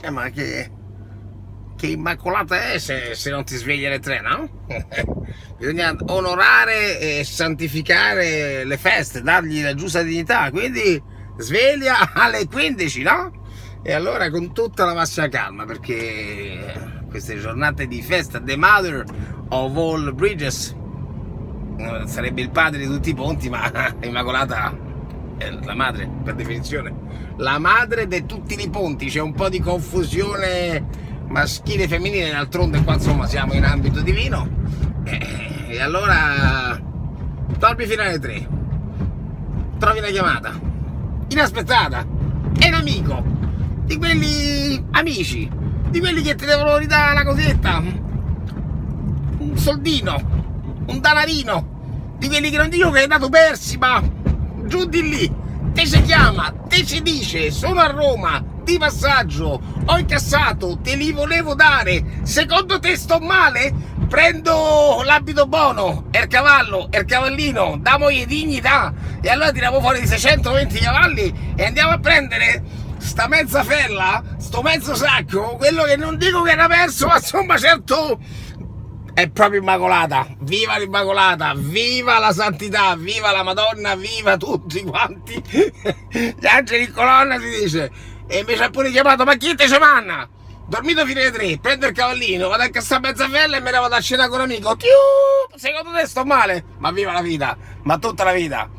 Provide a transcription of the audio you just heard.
Ma che immacolata è se non ti svegli alle 3, no? Bisogna onorare e santificare le feste, dargli la giusta dignità, quindi sveglia alle 15, no? E allora con tutta la massima calma, perché queste giornate di festa, the mother of all bridges, sarebbe il padre di tutti i ponti, ma Immacolata è la madre, per definizione. La madre di tutti i ponti, c'è un po' di confusione maschile e femminile, d'altronde qua insomma siamo in ambito divino. E allora dormi fino alle 3, trovi una chiamata inaspettata, è un amico, di quelli amici, di quelli che ti devono ridare la cosetta, un soldino, un danarino, di quelli che non dico che hai dato persi, ma giù di lì, te si chiama, te si dice, sono a Roma, di passaggio, ho incassato, te li volevo dare, secondo te sto male? Prendo l'abito buono, il cavallo, il cavallino, damogli dignità, e allora tiriamo fuori di 620 cavalli e andiamo a prendere sta mezza fella, sto mezzo sacco, quello che non dico che era perso, ma insomma certo è proprio Immacolata. Viva l'Immacolata, viva la santità, viva la Madonna, viva tutti quanti gli angeli in colonna, si dice. E invece ha pure chiamato, ma chi te ce manna? Dormito fino alle 3, prendo il cavallino, vado a incassare mezza fella e me ne vado a cena con un amico. Secondo te sto male? Ma viva la vita, ma tutta la vita.